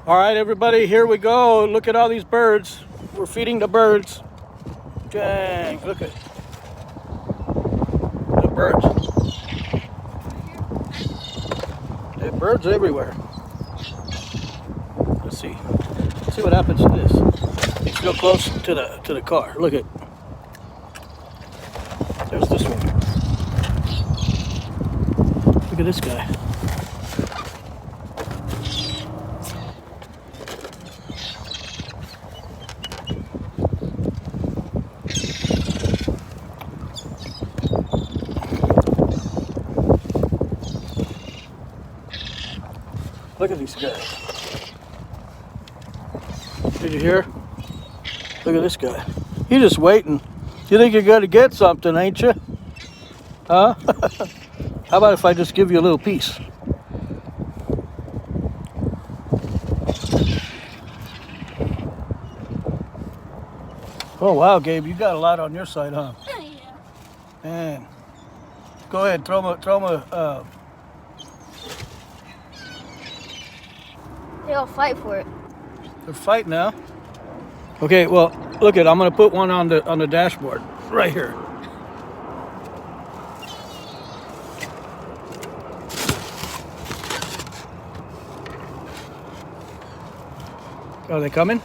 All right, everybody, here we go. Look at all these birds. We're feeding the birds. Dang, look at the birds. There are birds everywhere. Let's see. Let's see what happens to this. It's real close to the car. Look at. There's this one. Look at this guy. Look at these guys. Did you hear? Look at this guy. He's just waiting. You think you're going to get something, ain't you? Huh? How about if I just give you a little piece? Oh, wow, Gabe, you got a lot on your side, huh? Yeah. Man. Go ahead, throw him They all fight for it. they're fighting now. Okay, well, look I'm gonna put one on the dashboard right here. Are they coming?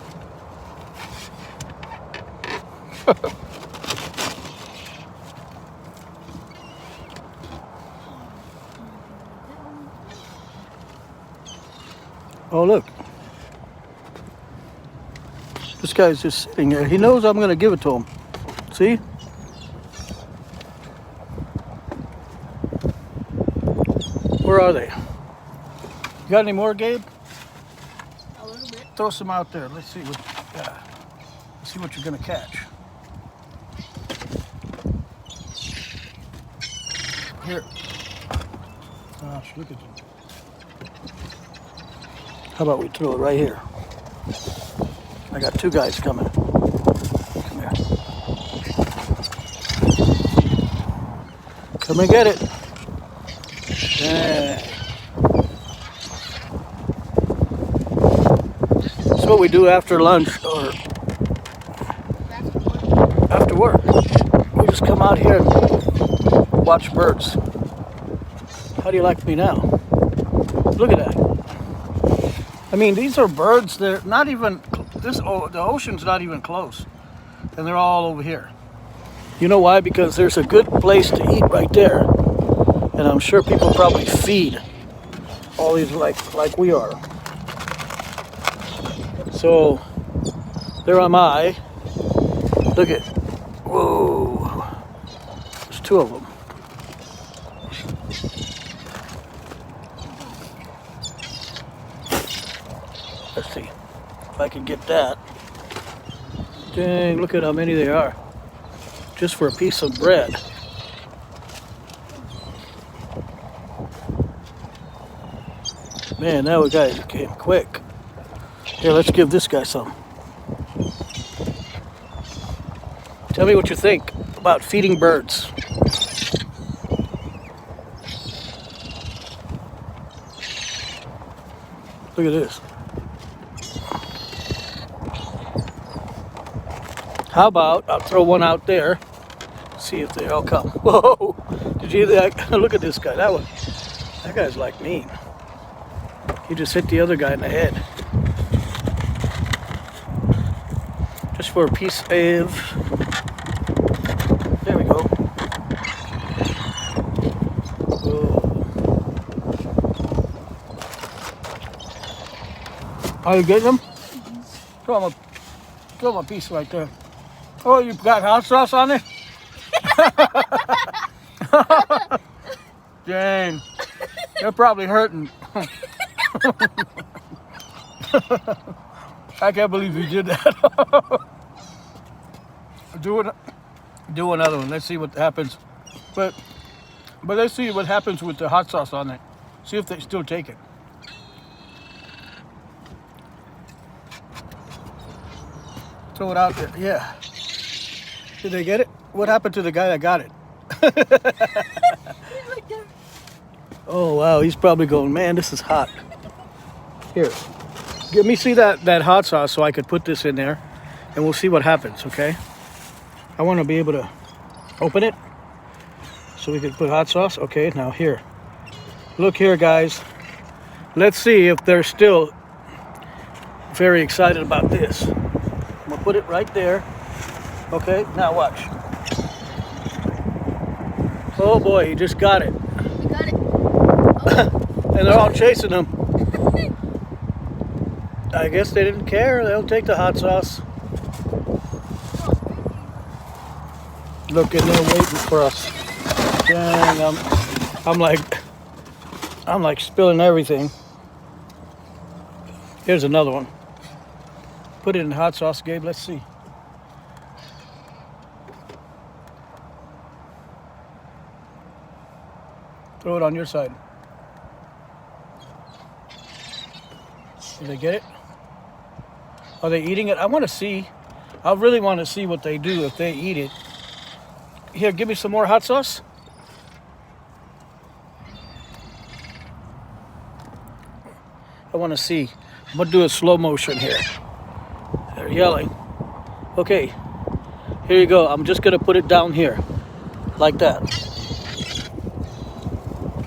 Oh, look. This guy's just sitting there. He knows I'm going to give it to him. See? Where are they? You got any more, Gabe? A little bit. Throw some out there. Let's see what you're going to catch. Here. Gosh, look at them. How about we throw it right here? I got two guys coming. Come here. Come and get it. Yeah. That's what we do after lunch or after work. We just come out here and watch birds. How do you like me now? Look at that. I mean, these are birds. They're not even the ocean's not even close, and they're all over here. You know why? Because there's a good place to eat right there, and I'm sure people probably feed all these like we are. So there am I. Look at, whoa! There's two of them. Let's see if I can get that. Dang, look at how many there are. Just for a piece of bread. Man, that guy came quick. Here, let's give this guy some. Tell me what you think about feeding birds. Look at this. How about I'll throw one out there, see if they all come. Whoa! Did you hear that? Look at this guy. That guy's like mean. He just hit the other guy in the head. Just for a piece of. There we go. Whoa. Are you getting them? Throw him a piece right there. Oh, you got hot sauce on it? Dang. They're probably hurting. I can't believe you did that. Do another one. Let's see what happens. But let's see what happens with the hot sauce on it. See if they still take it. Throw it out there. Yeah. Did they get it? What happened to the guy that got it? Right there. Oh, wow. He's probably going, man, this is hot. Here. Let me see that hot sauce so I could put this in there, and we'll see what happens. Okay. I want to be able to open it so we can put hot sauce. Okay. Now here, look here, guys. Let's see if they're still very excited about this. I'm gonna put it right there. Okay. Now watch. Oh boy, he just got it. We got it. And they're all chasing him. I guess they didn't care. They'll take the hot sauce. Look, and they're waiting for us. Dang, I'm like spilling everything. Here's another one. Put it in hot sauce, Gabe. Let's see. Throw it on your side. Did they get it? Are they eating it? I want to see. I really want to see what they do if they eat it. Here, give me some more hot sauce. I want to see. I'm going to do a slow motion here. They're yelling. Okay. Here you go. I'm just going to put it down here. Like that.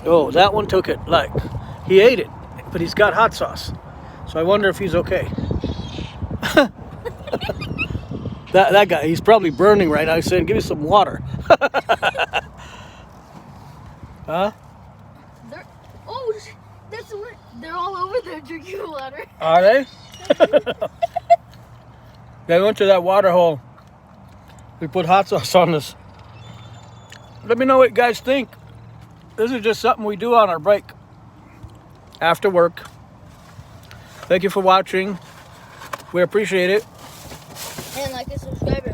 Oh, that one took it. Like, he ate it. But he's got hot sauce. So I wonder if he's okay. that guy, he's probably burning right now. He's saying, give me some water. Huh? That's what. They're all over there drinking water. Are they? They went to that water hole. We put hot sauce on this. Let me know what you guys think. This is just something we do on our break. After work. Thank you for watching. We appreciate it. And like and subscribe.